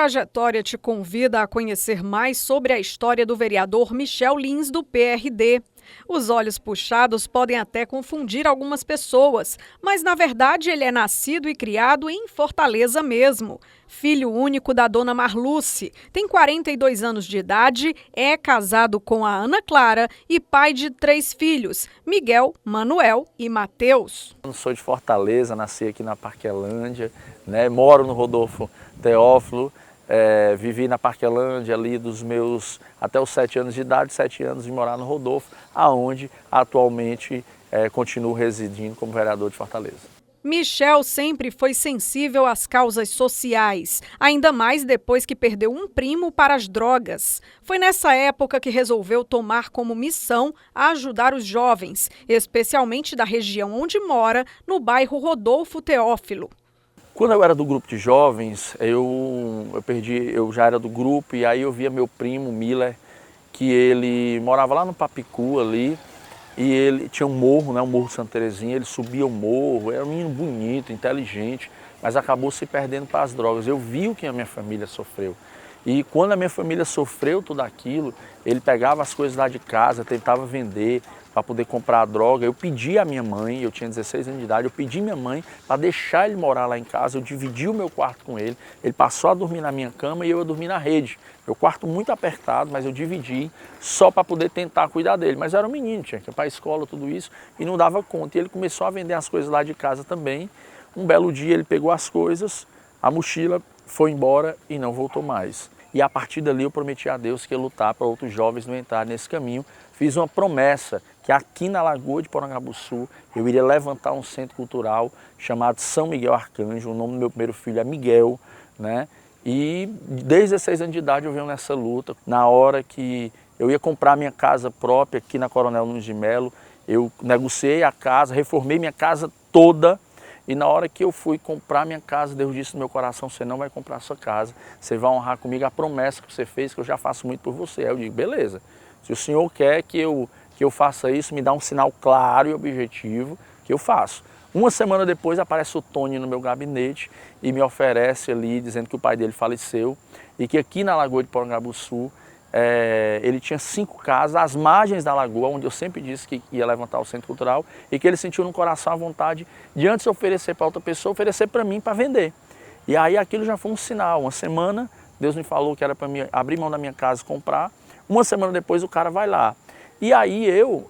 trajetória te convida a conhecer mais sobre a história do vereador Michel Lins, do PRD. Os olhos puxados podem até confundir algumas pessoas, mas na verdade ele é nascido e criado em Fortaleza mesmo. Filho único da dona Marluce, tem 42 anos de idade, é casado com a Ana Clara e pai de 3 filhos, Miguel, Manuel e Mateus. Eu sou de Fortaleza, nasci aqui na Parquelândia, moro no Rodolfo Teófilo, vivi na Parquelândia ali dos meus até os 7 anos de idade, 7 anos de morar no Rodolfo, aonde atualmente continuo residindo como vereador de Fortaleza. Michel sempre foi sensível às causas sociais, ainda mais depois que perdeu um primo para as drogas. Foi nessa época que resolveu tomar como missão ajudar os jovens, especialmente da região onde mora, no bairro Rodolfo Teófilo. Quando eu era do grupo de jovens, eu já era do grupo e aí eu via meu primo Miller, que ele morava lá no Papicu ali, e ele tinha um morro, um morro Santa Terezinha, ele subia o morro, era um menino bonito, inteligente, mas acabou se perdendo para as drogas. Eu vi o que a minha família sofreu. E quando a minha família sofreu tudo aquilo, ele pegava as coisas lá de casa, tentava vender para poder comprar a droga. Eu pedi à minha mãe, eu tinha 16 anos de idade, eu pedi à minha mãe para deixar ele morar lá em casa, eu dividi o meu quarto com ele, ele passou a dormir na minha cama e eu ia dormir na rede. Meu quarto muito apertado, mas eu dividi só para poder tentar cuidar dele. Mas eu era um menino, tinha que ir para a escola, tudo isso, e não dava conta. E ele começou a vender as coisas lá de casa também. Um belo dia ele pegou as coisas, a mochila, foi embora e não voltou mais. E a partir dali eu prometi a Deus que ia lutar para outros jovens não entrarem nesse caminho. Fiz uma promessa que aqui na Lagoa de Porangabuçu eu iria levantar um centro cultural chamado São Miguel Arcanjo. O nome do meu primeiro filho é Miguel, E desde 16 anos de idade eu venho nessa luta. Na hora que eu ia comprar minha casa própria aqui na Coronel Nunes de Melo, eu negociei a casa, reformei minha casa toda. E na hora que eu fui comprar minha casa, Deus disse no meu coração: você não vai comprar a sua casa, você vai honrar comigo a promessa que você fez, que eu já faço muito por você. Aí eu digo: beleza, se o senhor quer que eu faça isso, me dá um sinal claro e objetivo que eu faço. Uma semana depois aparece o Tony no meu gabinete e me oferece ali, dizendo que o pai dele faleceu e que aqui na Lagoa de Porangabuçu ele tinha 5 casas às margens da lagoa, onde eu sempre disse que ia levantar o centro cultural, e que ele sentiu no coração a vontade de, antes de oferecer para outra pessoa, oferecer para mim para vender. E aí aquilo já foi um sinal. Uma semana Deus me falou que era para mim abrir mão da minha casa e comprar. Uma semana depois o cara vai lá. E aí eu,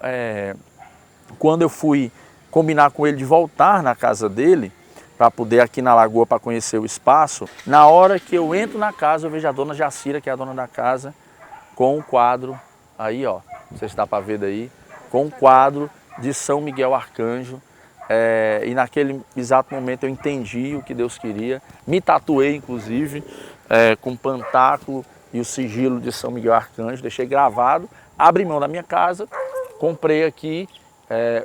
quando eu fui combinar com ele de voltar na casa dele, para poder aqui na lagoa para conhecer o espaço, na hora que eu entro na casa eu vejo a dona Jacira, que é a dona da casa, com um quadro, aí ó, não sei se dá para ver daí, com um quadro de São Miguel Arcanjo, e naquele exato momento eu entendi o que Deus queria, me tatuei inclusive, com o pantáculo e o sigilo de São Miguel Arcanjo, deixei gravado, abri mão da minha casa, comprei aqui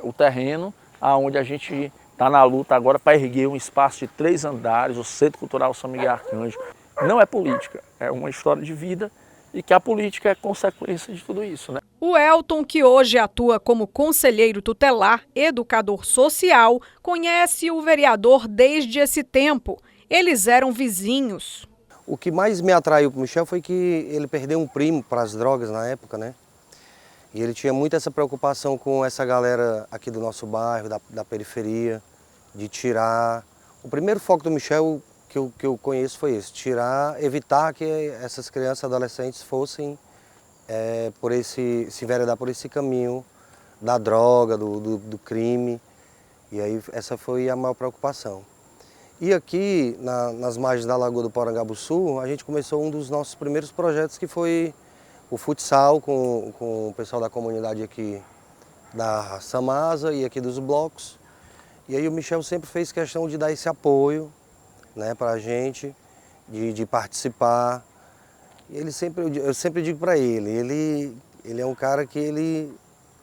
o terreno, aonde a gente está na luta agora para erguer um espaço de 3 andares, o Centro Cultural São Miguel Arcanjo. Não é política, é uma história de vida, e que a política é consequência de tudo isso, O Elton, que hoje atua como conselheiro tutelar, educador social, conhece o vereador desde esse tempo. Eles eram vizinhos. O que mais me atraiu para o Michel foi que ele perdeu um primo para as drogas na época, E ele tinha muito essa preocupação com essa galera aqui do nosso bairro, da periferia, de tirar. O primeiro foco do Michel que eu conheço foi esse: evitar que essas crianças e adolescentes fossem se enveredar por esse caminho da droga, do crime. E aí essa foi a maior preocupação. E aqui, nas margens da Lagoa do Porangabuçu, a gente começou um dos nossos primeiros projetos, que foi o futsal com o pessoal da comunidade aqui da Samasa e aqui dos blocos. E aí o Michel sempre fez questão de dar esse apoio, para a gente, de participar. Eu sempre digo para ele é um cara que ele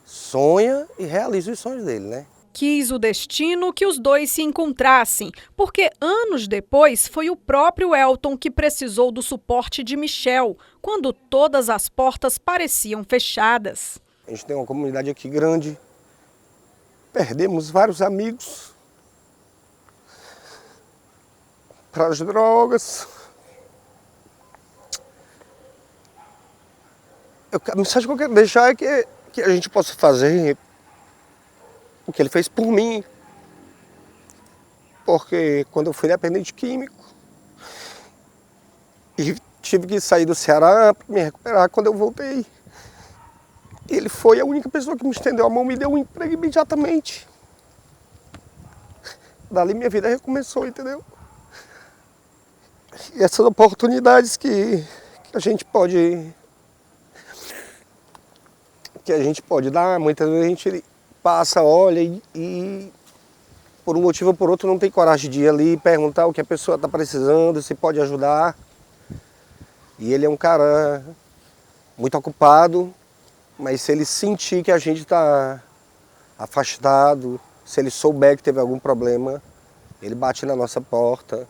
sonha e realiza os sonhos dele, Quis o destino que os dois se encontrassem, porque anos depois foi o próprio Elton que precisou do suporte de Michel, quando todas as portas pareciam fechadas. A gente tem uma comunidade aqui grande, perdemos vários amigos para as drogas, A mensagem que eu quero deixar é que a gente possa fazer o que ele fez por mim. Porque quando eu fui dependente químico e tive que sair do Ceará para me recuperar, quando eu voltei, ele foi a única pessoa que me estendeu a mão, me deu um emprego imediatamente. Dali minha vida recomeçou, entendeu? E essas oportunidades que a gente pode dar, muitas vezes a gente passa, olha e por um motivo ou por outro não tem coragem de ir ali perguntar o que a pessoa está precisando, se pode ajudar. E ele é um cara muito ocupado, mas se ele sentir que a gente está afastado, se ele souber que teve algum problema, ele bate na nossa porta,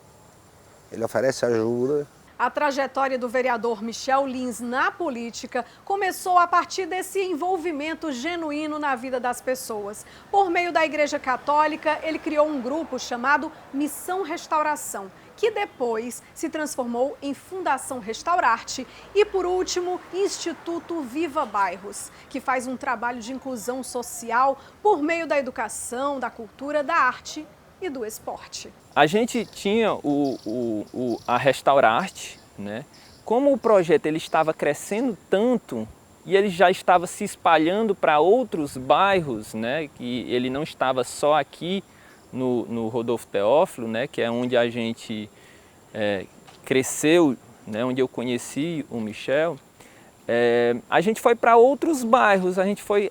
ele oferece ajuda. A trajetória do vereador Michel Lins na política começou a partir desse envolvimento genuíno na vida das pessoas. Por meio da Igreja Católica, ele criou um grupo chamado Missão Restauração, que depois se transformou em Fundação Restaurarte e, por último, Instituto Viva Bairros, que faz um trabalho de inclusão social por meio da educação, da cultura, da arte e do esporte. A gente tinha a Restaurarte, né? Como o projeto ele estava crescendo tanto e ele já estava se espalhando para outros bairros, né? Que ele não estava só aqui no Rodolfo Teófilo, né? Que é onde a gente cresceu, né? Onde eu conheci o Michel. A gente foi para outros bairros, a gente foi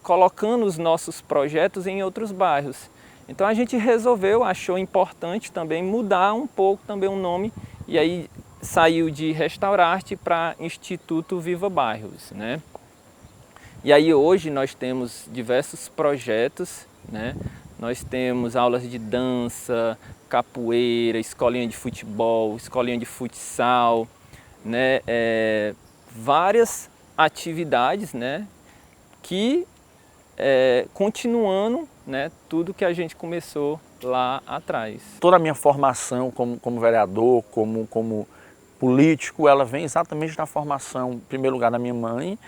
colocando os nossos projetos em outros bairros. Então a gente resolveu, achou importante também mudar um pouco também o nome e aí saiu de Restaurarte para Instituto Viva Bairros, né? E aí hoje nós temos diversos projetos, né? Nós temos aulas de dança, capoeira, escolinha de futebol, escolinha de futsal, né? Várias atividades, né? Que continuando, né, tudo que a gente começou lá atrás. Toda a minha formação como vereador, como político, ela vem exatamente da formação, em primeiro lugar, da minha mãe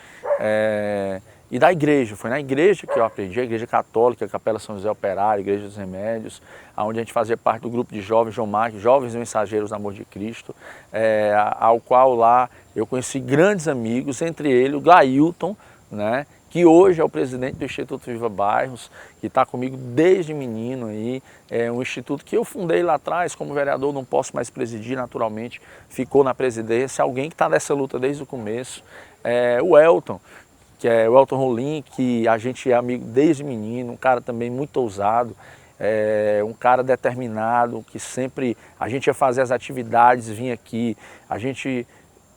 e da igreja. Foi na igreja que eu aprendi, a Igreja Católica, a Capela São José Operário, Igreja dos Remédios, onde a gente fazia parte do grupo de jovens, Jovens Mensageiros do Amor de Cristo, ao qual lá eu conheci grandes amigos, entre eles o Glailton, né, que hoje é o presidente do Instituto Viva Bairros, que está comigo desde menino aí. É um instituto que eu fundei lá atrás, como vereador, não posso mais presidir naturalmente, ficou na presidência, alguém que está nessa luta desde o começo. O Elton, que é o Elton Rolim, que a gente é amigo desde menino, um cara também muito ousado, um cara determinado, que sempre a gente ia fazer as atividades, vinha aqui, a gente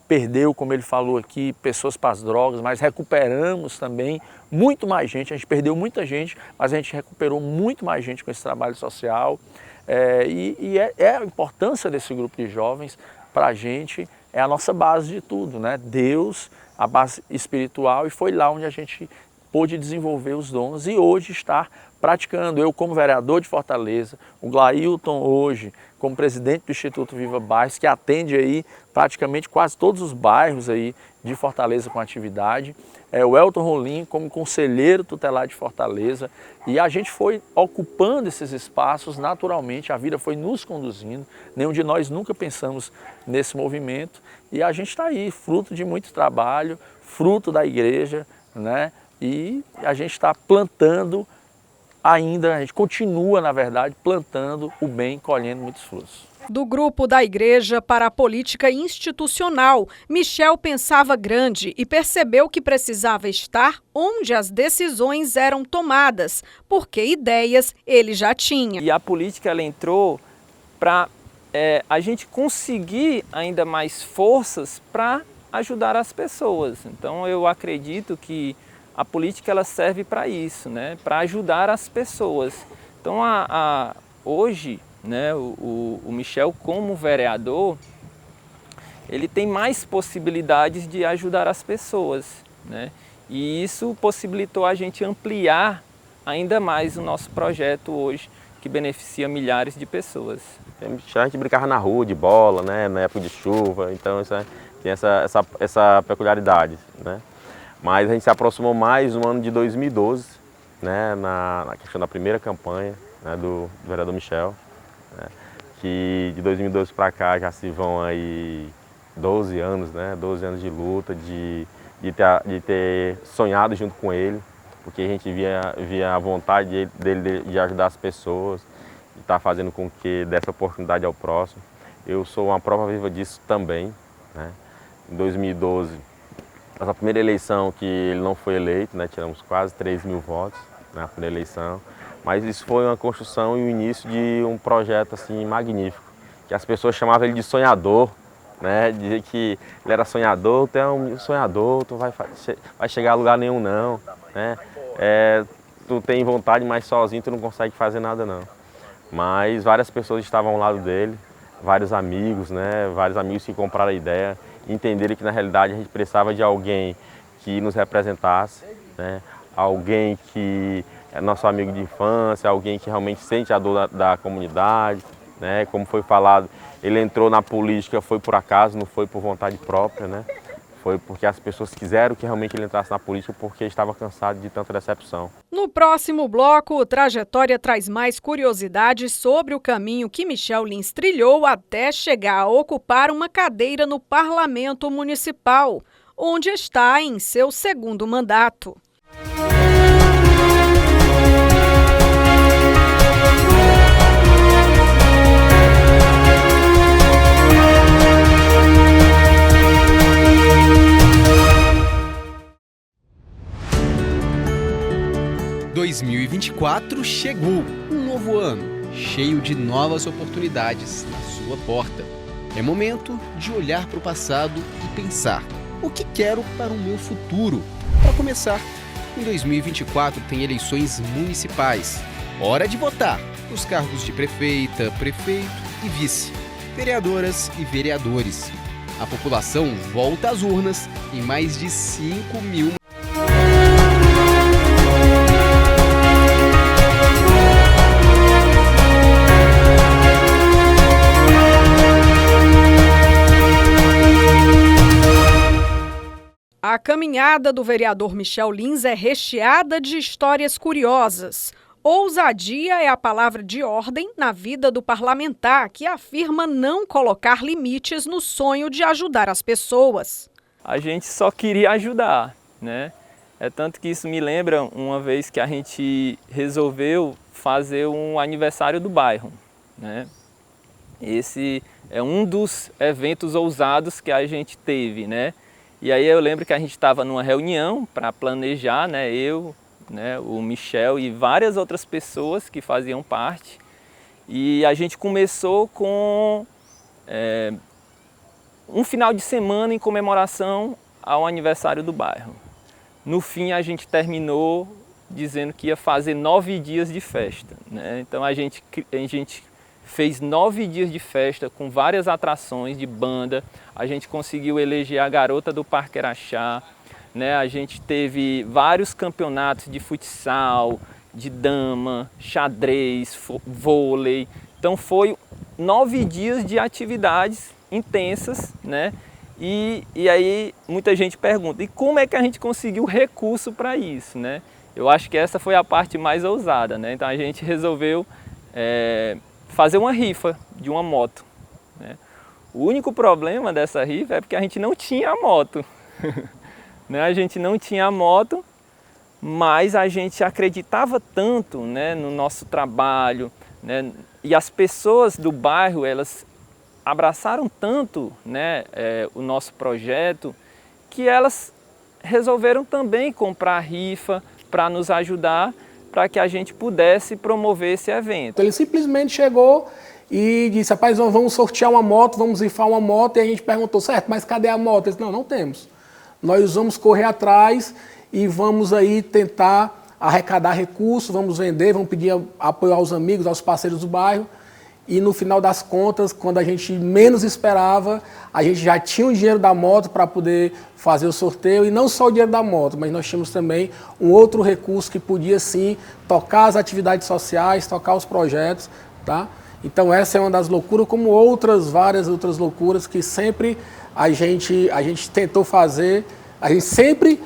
perdeu, como ele falou aqui, pessoas para as drogas, mas recuperamos também muito mais gente. A gente perdeu muita gente, mas a gente recuperou muito mais gente com esse trabalho social. A importância desse grupo de jovens para a gente é a nossa base de tudo, né? Deus, a base espiritual, e foi lá onde a gente pôde desenvolver os dons e hoje estar praticando. Eu como vereador de Fortaleza, o Glailton hoje como presidente do Instituto Viva Bairros, que atende aí praticamente quase todos os bairros aí de Fortaleza com atividade. O Elton Rolim como conselheiro tutelar de Fortaleza, e a gente foi ocupando esses espaços naturalmente, a vida foi nos conduzindo, nenhum de nós nunca pensamos nesse movimento, e a gente está aí, fruto de muito trabalho, fruto da igreja, né? E a gente está plantando ainda, a gente continua, na verdade, plantando o bem, colhendo muitos frutos. Do grupo da igreja para a política institucional, Michel pensava grande e percebeu que precisava estar onde as decisões eram tomadas, porque ideias ele já tinha. E a política ela entrou para a gente conseguir ainda mais forças para ajudar as pessoas. Então eu acredito que a política ela serve para isso, né? Para ajudar as pessoas. Então hoje, né, o Michel como vereador, ele tem mais possibilidades de ajudar as pessoas, né? E isso possibilitou a gente ampliar ainda mais o nosso projeto hoje, que beneficia milhares de pessoas. A gente brincava na rua de bola, né, na época de chuva, então tem essa peculiaridade, né? Mas a gente se aproximou mais no ano de 2012, né, na questão da primeira campanha, né, do vereador Michel, né, que de 2012 para cá já se vão aí 12 anos, né, 12 anos de luta, de ter sonhado junto com ele, porque a gente via a vontade dele de ajudar as pessoas, de estar fazendo com que desse oportunidade ao próximo. Eu sou uma prova viva disso também, né. Em 2012, nossa primeira eleição que ele não foi eleito, né, tiramos quase 3.000 votos na primeira eleição, mas isso foi uma construção e o início de um projeto assim magnífico, que as pessoas chamavam ele de sonhador, né, dizer que ele era sonhador, tu é um sonhador, tu vai chegar a lugar nenhum não, né, tu tem vontade, mas sozinho tu não consegue fazer nada não. Mas várias pessoas estavam ao lado dele, vários amigos, né, vários amigos que compraram a ideia, entenderam que na realidade a gente precisava de alguém que nos representasse, né? Alguém que é nosso amigo de infância, alguém que realmente sente a dor da comunidade, né? Como foi falado, ele entrou na política, foi por acaso, não foi por vontade própria, né? Foi porque as pessoas quiseram que realmente ele entrasse na política porque estava cansado de tanta decepção. No próximo bloco, o Trajetória traz mais curiosidades sobre o caminho que Michel Lins trilhou até chegar a ocupar uma cadeira no Parlamento Municipal, onde está em seu segundo mandato. Em 2024 chegou, um novo ano, cheio de novas oportunidades na sua porta. É momento de olhar para o passado e pensar, o que quero para o meu futuro? Para começar, em 2024 tem eleições municipais. Hora de votar nos cargos de prefeita, prefeito e vice, vereadoras e vereadores. A população volta às urnas em mais de 5.000. A caminhada do vereador Michel Lins é recheada de histórias curiosas. Ousadia é a palavra de ordem na vida do parlamentar, que afirma não colocar limites no sonho de ajudar as pessoas. A gente só queria ajudar, né? É tanto que isso me lembra uma vez que a gente resolveu fazer um aniversário do bairro, né? Esse é um dos eventos ousados que a gente teve, né? E aí eu lembro que a gente estava numa reunião para planejar, né? Eu, né, o Michel e várias outras pessoas que faziam parte. E a gente começou com um final de semana em comemoração ao aniversário do bairro. No fim a gente terminou dizendo que ia fazer 9 dias de festa, né? Então a gente fez 9 dias de festa com várias atrações de banda. A gente conseguiu eleger a garota do Parque Araxá, né? A gente teve vários campeonatos de futsal, de dama, xadrez, vôlei. Então foi 9 dias de atividades intensas, né? E aí muita gente pergunta, e como é que a gente conseguiu recurso para isso, né? Eu acho que essa foi a parte mais ousada, né? Então a gente resolveu fazer uma rifa de uma moto, né? O único problema dessa rifa é porque a gente não tinha a moto. Né? A gente não tinha a moto, mas a gente acreditava tanto, né, no nosso trabalho, né? E as pessoas do bairro, elas abraçaram tanto, né, o nosso projeto, que elas resolveram também comprar a rifa para nos ajudar, para que a gente pudesse promover esse evento. Ele simplesmente chegou e disse, rapaz, vamos sortear uma moto, vamos rifar uma moto, e a gente perguntou, certo, mas cadê a moto? Ele disse, não temos. Nós vamos correr atrás e vamos aí tentar arrecadar recursos, vamos vender, vamos pedir apoio aos amigos, aos parceiros do bairro. E no final das contas, quando a gente menos esperava, a gente já tinha o dinheiro da moto para poder fazer o sorteio. E não só o dinheiro da moto, mas nós tínhamos também um outro recurso que podia sim tocar as atividades sociais, tocar os projetos, tá? Então essa é uma das loucuras, como várias outras loucuras que sempre a gente tentou fazer A gente sempre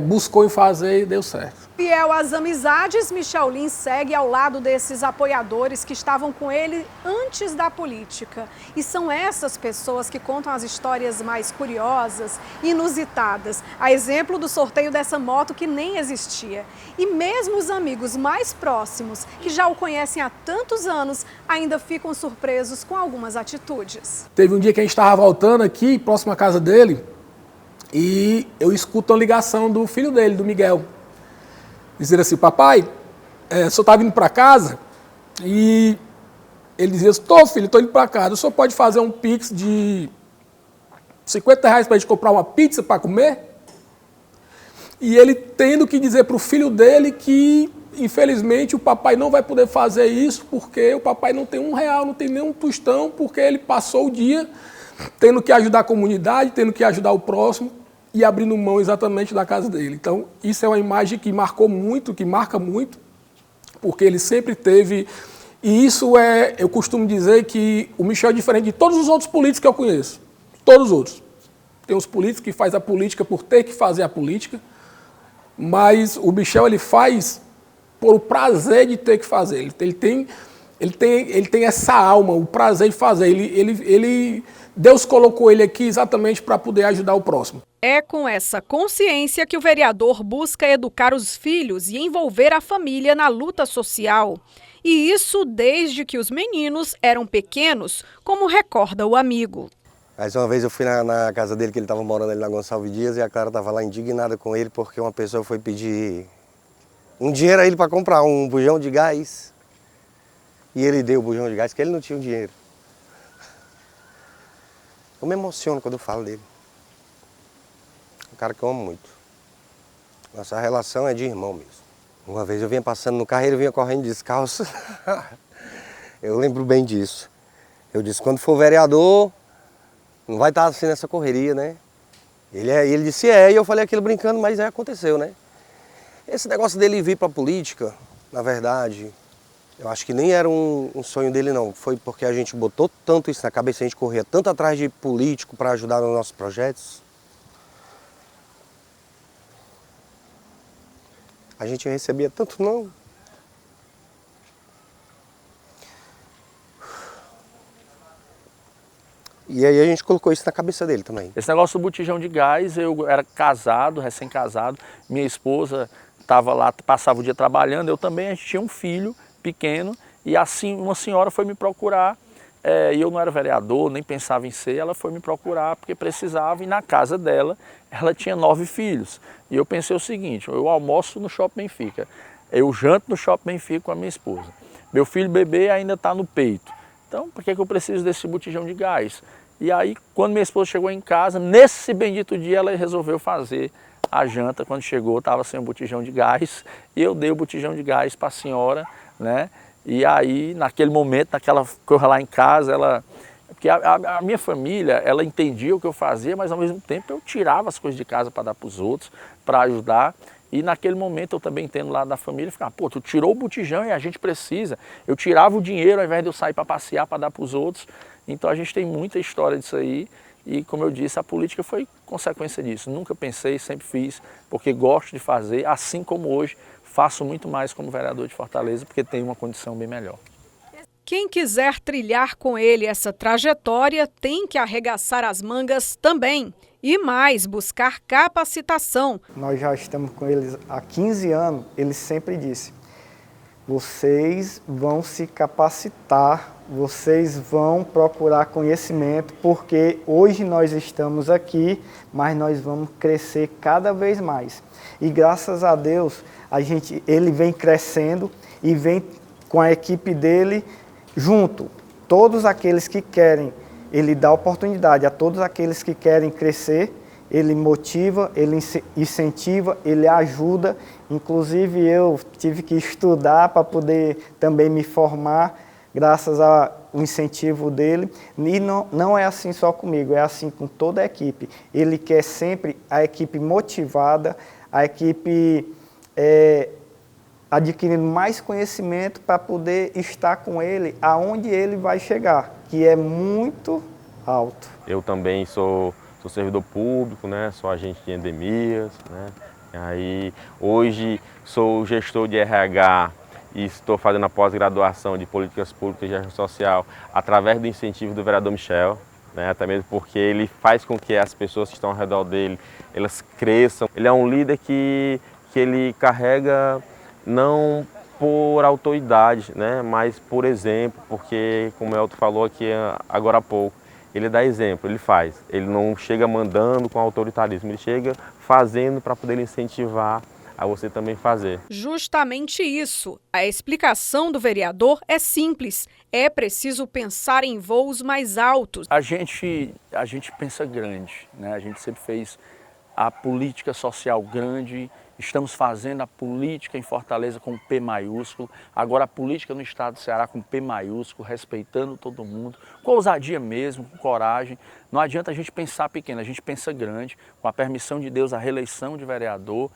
buscou em fazer e deu certo. Fiel às amizades, Michel Lins segue ao lado desses apoiadores que estavam com ele antes da política. E são essas pessoas que contam as histórias mais curiosas, inusitadas. A exemplo do sorteio dessa moto que nem existia. E mesmo os amigos mais próximos, que já o conhecem há tantos anos, ainda ficam surpresos com algumas atitudes. Teve um dia que a gente estava voltando aqui, próximo à casa dele, e eu escuto a ligação do filho dele, do Miguel. Dizer assim, papai, o senhor está vindo para casa? E ele dizia, estou filho, estou indo para casa, o senhor pode fazer um pix de R$50 para a gente comprar uma pizza para comer? E ele tendo que dizer para o filho dele que, infelizmente, o papai não vai poder fazer isso porque o papai não tem R$1, não tem nem um tostão, porque ele passou o dia tendo que ajudar a comunidade, tendo que ajudar o próximo, e abrindo mão exatamente da casa dele. Então, isso é uma imagem que marcou muito, que marca muito, porque ele sempre teve... E isso eu costumo dizer que o Michel é diferente de todos os outros políticos que eu conheço. Todos os outros. Tem os políticos que fazem a política por ter que fazer a política, mas o Michel, ele faz por o prazer de ter que fazer. Ele tem essa alma, o prazer de fazer. Deus colocou ele aqui exatamente para poder ajudar o próximo. É com essa consciência que o vereador busca educar os filhos e envolver a família na luta social. E isso desde que os meninos eram pequenos, como recorda o amigo. Mais uma vez eu fui na casa dele, que ele estava morando ali na Gonçalves Dias, e a Clara estava lá indignada com ele porque uma pessoa foi pedir um dinheiro a ele para comprar um bujão de gás. E ele deu o bujão de gás, porque ele não tinha o dinheiro. Eu me emociono quando eu falo dele. Um cara que eu amo muito. Nossa relação é de irmão mesmo. Uma vez eu vinha passando no carro e ele vinha correndo descalço. Eu lembro bem disso. Eu disse, quando for vereador, não vai estar assim nessa correria, né? Ele disse, e eu falei aquilo brincando, mas aconteceu, né? Esse negócio dele vir para a política, na verdade, eu acho que nem era um sonho dele, não. Foi porque a gente botou tanto isso na cabeça, a gente corria tanto atrás de político para ajudar nos nossos projetos. A gente recebia tanto não. E aí a gente colocou isso na cabeça dele também. Esse negócio do botijão de gás, eu era casado, recém-casado, minha esposa estava lá, passava o dia trabalhando, eu também, a gente tinha um filho pequeno, e assim uma senhora foi me procurar, e eu não era vereador, nem pensava em ser, ela foi me procurar porque precisava, e na casa dela, ela tinha 9 filhos. E eu pensei o seguinte, eu almoço no Shopping Benfica, eu janto no Shopping Benfica com a minha esposa. Meu filho bebê ainda está no peito, então por que eu preciso desse botijão de gás? E aí, quando minha esposa chegou em casa, nesse bendito dia ela resolveu fazer a janta. Quando chegou, estava sem o botijão de gás, e eu dei o botijão de gás para a senhora, né? E aí, naquele momento, naquela coisa lá em casa, porque a minha família, ela entendia o que eu fazia, mas ao mesmo tempo eu tirava as coisas de casa para dar para os outros, para ajudar. E naquele momento eu também entendo lá da família, ficava, pô, tu tirou o botijão e a gente precisa. Eu tirava o dinheiro ao invés de eu sair para passear, para dar para os outros. Então a gente tem muita história disso aí. E como eu disse, a política foi consequência disso. Nunca pensei, sempre fiz, porque gosto de fazer, assim como hoje, faço muito mais como vereador de Fortaleza, porque tenho uma condição bem melhor. Quem quiser trilhar com ele essa trajetória tem que arregaçar as mangas também. E mais, buscar capacitação. Nós já estamos com eles há 15 anos, ele sempre disse, vocês vão se capacitar, vocês vão procurar conhecimento, porque hoje nós estamos aqui, mas nós vamos crescer cada vez mais. E graças a Deus, ele vem crescendo e vem com a equipe dele junto. Todos aqueles que querem, ele dá oportunidade a todos aqueles que querem crescer, ele motiva, ele incentiva, ele ajuda. Inclusive eu tive que estudar para poder também me formar, graças ao incentivo dele. E não é assim só comigo, é assim com toda a equipe. Ele quer sempre a equipe motivada, a equipe adquirindo mais conhecimento para poder estar com ele aonde ele vai chegar, que é muito alto. Eu também sou sou servidor público, né? Sou agente de endemias, né? Aí, hoje sou gestor de RH e estou fazendo a pós-graduação de Políticas Públicas e Gestão Social através do incentivo do vereador Michel, né? Até mesmo porque ele faz com que as pessoas que estão ao redor dele, elas cresçam. Ele é um líder que ele carrega não por autoridade, né? Mas por exemplo, porque como o Elton falou aqui agora há pouco, ele dá exemplo, ele faz. Ele não chega mandando com autoritarismo, ele chega fazendo para poder incentivar a você também fazer. Justamente isso. A explicação do vereador é simples. É preciso pensar em voos mais altos. A gente pensa grande, né? A gente sempre fez a política social grande, estamos fazendo a política em Fortaleza com P maiúsculo, agora a política no estado do Ceará com P maiúsculo, respeitando todo mundo, com ousadia mesmo, com coragem. Não adianta a gente pensar pequeno, a gente pensa grande, com a permissão de Deus, a reeleição de vereador,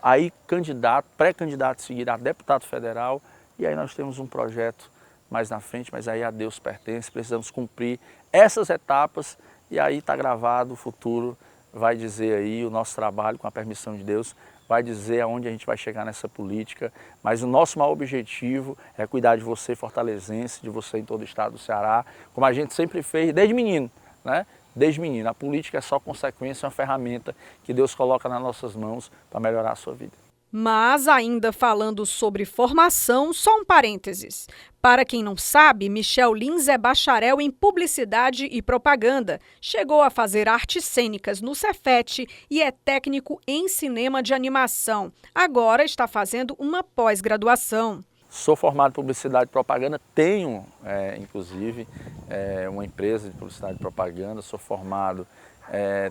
aí candidato, pré-candidato seguir a deputado federal, e aí nós temos um projeto mais na frente, mas aí a Deus pertence, precisamos cumprir essas etapas, e aí está gravado, o futuro vai dizer aí, o nosso trabalho, com a permissão de Deus, vai dizer aonde a gente vai chegar nessa política, mas o nosso maior objetivo é cuidar de você, fortalezense, de você em todo o estado do Ceará, como a gente sempre fez desde menino, né? Desde menino. A política é só consequência, é uma ferramenta que Deus coloca nas nossas mãos para melhorar a sua vida. Mas ainda falando sobre formação, só um parênteses. Para quem não sabe, Michel Lins é bacharel em Publicidade e Propaganda. Chegou a fazer artes cênicas no Cefet e é técnico em cinema de animação. Agora está fazendo uma pós-graduação. Sou formado em Publicidade e Propaganda, tenho, inclusive, uma empresa de Publicidade e Propaganda, sou formado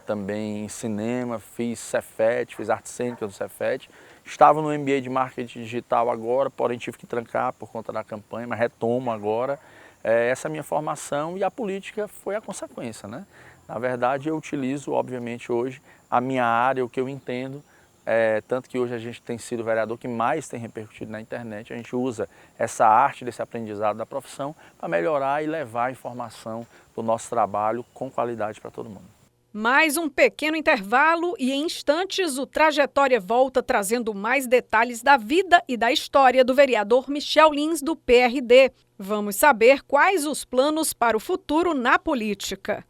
também em cinema, fiz Cefet, fiz arte cênica do Cefet. Estava no MBA de Marketing Digital agora, porém tive que trancar por conta da campanha, mas retomo agora. Essa é a minha formação e a política foi a consequência, né? Na verdade, eu utilizo, obviamente, hoje a minha área, o que eu entendo, tanto que hoje a gente tem sido o vereador que mais tem repercutido na internet, a gente usa essa arte, desse aprendizado da profissão para melhorar e levar a informação do nosso trabalho com qualidade para todo mundo. Mais um pequeno intervalo e em instantes o Trajetória volta trazendo mais detalhes da vida e da história do vereador Michel Lins do PRD. Vamos saber quais os planos para o futuro na política.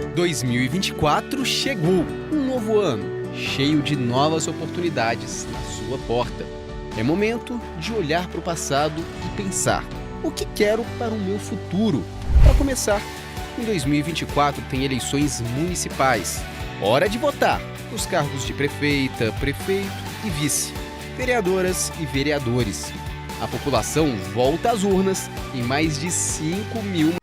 Em 2024 chegou, um novo ano, cheio de novas oportunidades na sua porta. É momento de olhar para o passado e pensar: o que quero para o meu futuro? Para começar, em 2024 tem eleições municipais. Hora de votar nos cargos de prefeita, prefeito e vice, vereadoras e vereadores. A população volta às urnas em mais de 5.000.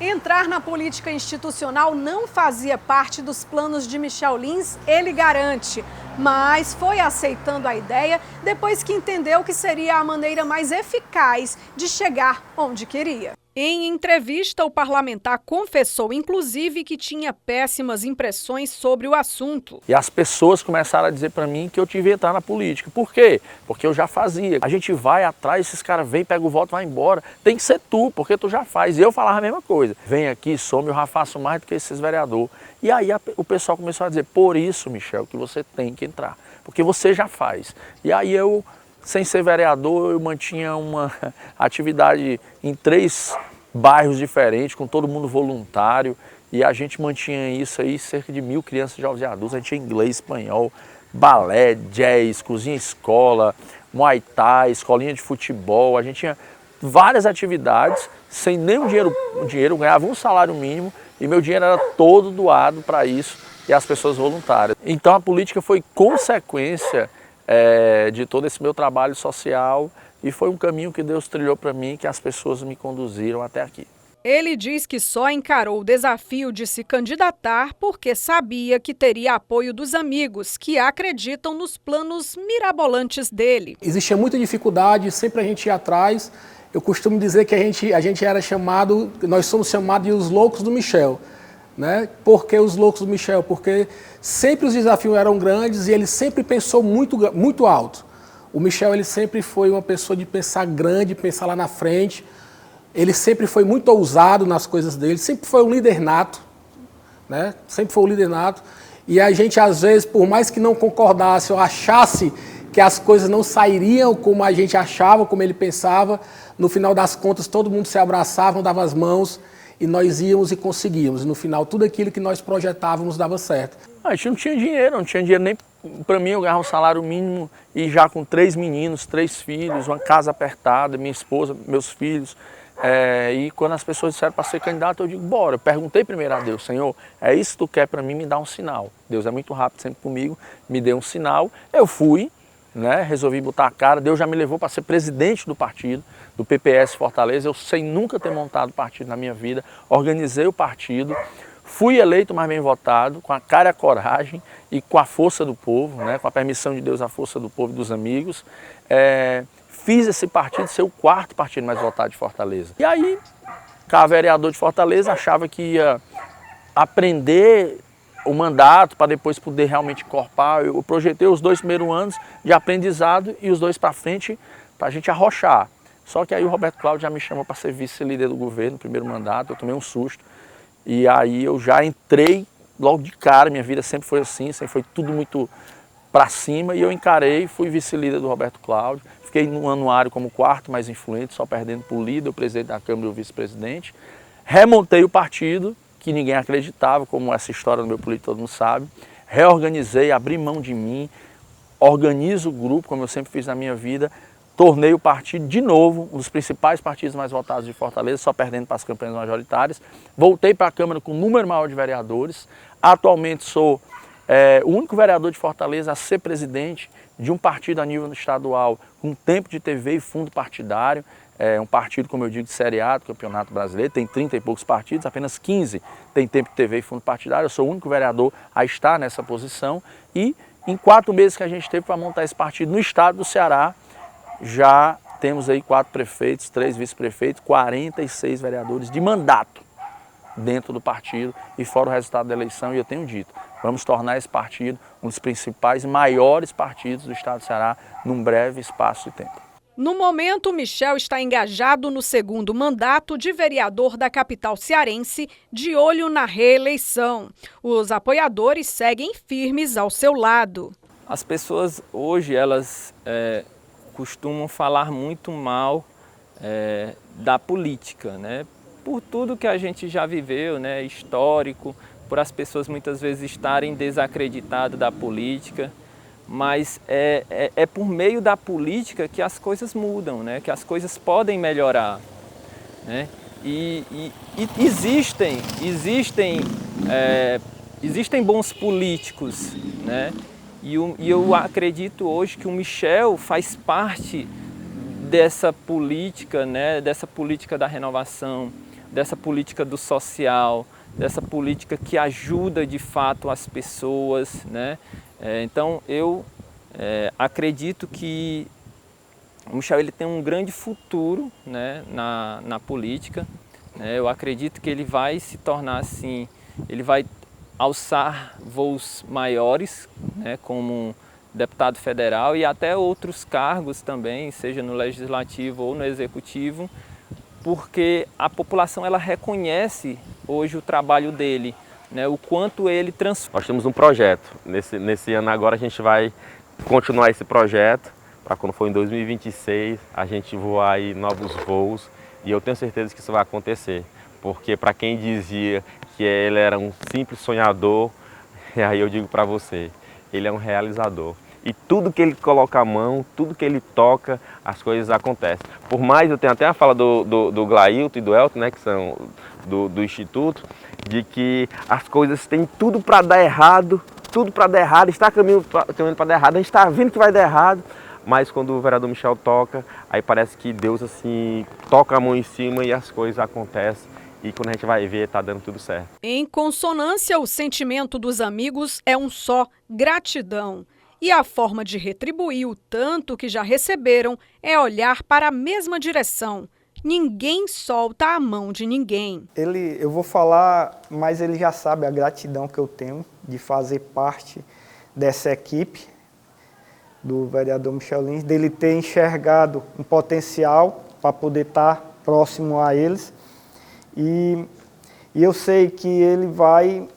Entrar na política institucional não fazia parte dos planos de Michel Lins, ele garante, mas foi aceitando a ideia depois que entendeu que seria a maneira mais eficaz de chegar onde queria. Em entrevista, o parlamentar confessou, inclusive, que tinha péssimas impressões sobre o assunto. E as pessoas começaram a dizer para mim que eu devia entrar na política. Por quê? Porque eu já fazia. A gente vai atrás, esses caras vêm, pegam o voto e vai embora. Tem que ser tu, porque tu já faz. E eu falava a mesma coisa. Vem aqui, some, eu já faço mais do que esses vereadores. E aí o pessoal começou a dizer, por isso, Michel, que você tem que entrar. Porque você já faz. E aí eu, sem ser vereador, eu mantinha uma atividade em 3 bairros diferentes, com todo mundo voluntário, e a gente mantinha isso aí, cerca de 1.000 crianças, jovens e adultos. A gente tinha inglês, espanhol, balé, jazz, cozinha escola, muay thai, escolinha de futebol. A gente tinha várias atividades, sem nenhum dinheiro, eu ganhava um salário mínimo e meu dinheiro era todo doado para isso e as pessoas voluntárias. Então a política foi consequência de todo esse meu trabalho social. E foi um caminho que Deus trilhou para mim, que as pessoas me conduziram até aqui. Ele diz que só encarou o desafio de se candidatar porque sabia que teria apoio dos amigos que acreditam nos planos mirabolantes dele. Existia muita dificuldade, sempre a gente ia atrás. Eu costumo dizer que a gente era chamado, nós somos chamados de os loucos do Michel. Né? Por que os loucos do Michel? Porque sempre os desafios eram grandes e ele sempre pensou muito alto. O Michel ele sempre foi uma pessoa de pensar grande, pensar lá na frente. Ele sempre foi muito ousado nas coisas dele, sempre foi um líder nato, né? Sempre foi um líder nato. E a gente, às vezes, por mais que não concordasse ou achasse que as coisas não sairiam como a gente achava, como ele pensava, no final das contas, todo mundo se abraçava, dava as mãos e nós íamos e conseguíamos. No final, tudo aquilo que nós projetávamos dava certo. A gente não tinha dinheiro nem para mim. Eu ganhava um salário mínimo e já com 3 meninos, 3 filhos, uma casa apertada, minha esposa, meus filhos. E quando as pessoas disseram para ser candidato, eu digo, bora. Eu perguntei primeiro a Deus, Senhor, é isso que tu quer para mim? Me dá um sinal. Deus é muito rápido sempre comigo, me deu um sinal. Eu fui, né, resolvi botar a cara. Deus já me levou para ser presidente do partido, do PPS Fortaleza. Eu sem nunca ter montado partido na minha vida. Organizei o partido, fui eleito mais bem votado, com a cara e a coragem e com a força do povo, né, com a permissão de Deus, a força do povo e dos amigos. Fiz esse partido ser o 4º partido mais votado de Fortaleza. E aí, cada vereador de Fortaleza achava que ia aprender o mandato para depois poder realmente encorpar. Eu projetei os 2 primeiros anos de aprendizado e os 2 para frente para a gente arrochar. Só que aí o Roberto Cláudio já me chamou para ser vice-líder do governo no primeiro mandato, eu tomei um susto. E aí eu já entrei logo de cara, minha vida sempre foi assim, sempre foi tudo muito para cima, e eu encarei, fui vice-líder do Roberto Cláudio. Fiquei no anuário como 4º mais influente, só perdendo para o líder, o presidente da Câmara e o vice-presidente. Remontei o partido, que ninguém acreditava, como essa história no meu político todo mundo sabe. Reorganizei, abri mão de mim, organizo o grupo, como eu sempre fiz na minha vida. Tornei o partido de novo um dos principais partidos mais votados de Fortaleza, só perdendo para as campanhas majoritárias. Voltei para a Câmara com o número maior de vereadores. Atualmente sou o único vereador de Fortaleza a ser presidente de um partido a nível estadual, com tempo de TV e fundo partidário. Um partido, como eu digo, de Série A do Campeonato Brasileiro, tem 30 e poucos partidos, apenas 15 tem tempo de TV e fundo partidário. Eu sou o único vereador a estar nessa posição e em 4 meses que a gente teve para montar esse partido no estado do Ceará, já temos aí 4 prefeitos, 3 vice-prefeitos, 46 vereadores de mandato dentro do partido e fora o resultado da eleição. E eu tenho dito, vamos tornar esse partido um dos principais e maiores partidos do estado do Ceará num breve espaço de tempo. No momento, Michel está engajado no 2º mandato de vereador da capital cearense, de olho na reeleição. Os apoiadores seguem firmes ao seu lado. As pessoas hoje, elas costumam falar muito mal da política, né? Por tudo que a gente já viveu, né? Histórico, por as pessoas muitas vezes estarem desacreditadas da política, mas é por meio da política que as coisas mudam, né? Que as coisas podem melhorar, né? E existem bons políticos, né? E eu acredito hoje que o Michel faz parte dessa política, né? Dessa política da renovação, dessa política do social, dessa política que ajuda de fato as pessoas, né? Então eu acredito que o Michel ele tem um grande futuro, né, na política, né? Eu acredito que ele vai se tornar assim, ele vai alçar voos maiores, né, como deputado federal e até outros cargos também, seja no legislativo ou no executivo, porque a população ela reconhece hoje o trabalho dele, né, o quanto ele transforma. Nós temos um projeto, nesse ano agora a gente vai continuar esse projeto, para quando for em 2026 a gente voar aí novos voos, e eu tenho certeza que isso vai acontecer, porque para quem dizia que ele era um simples sonhador, aí eu digo para você, ele é um realizador. E tudo que ele coloca a mão, tudo que ele toca, as coisas acontecem. Por mais, eu tenho até a fala do Glailton e do Elton, né, que são do Instituto, de que as coisas têm tudo para dar errado, está caminhando para dar errado, a gente está vendo que vai dar errado, mas quando o vereador Michel toca, aí parece que Deus assim toca a mão em cima e as coisas acontecem e quando a gente vai ver, está dando tudo certo. Em consonância, o sentimento dos amigos é um só: gratidão. E a forma de retribuir o tanto que já receberam é olhar para a mesma direção. Ninguém solta a mão de ninguém. Eu vou falar, mas ele já sabe a gratidão que eu tenho de fazer parte dessa equipe do vereador Michel Lins, dele ter enxergado um potencial para poder estar próximo a eles. E eu sei que ele vai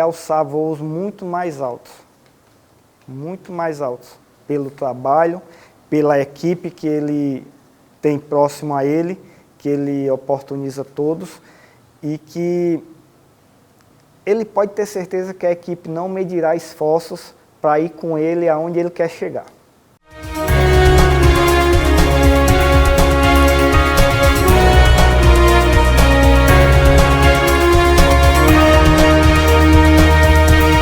alçar voos muito mais altos, pelo trabalho, pela equipe que ele tem próximo a ele, que ele oportuniza todos e que ele pode ter certeza que a equipe não medirá esforços para ir com ele aonde ele quer chegar.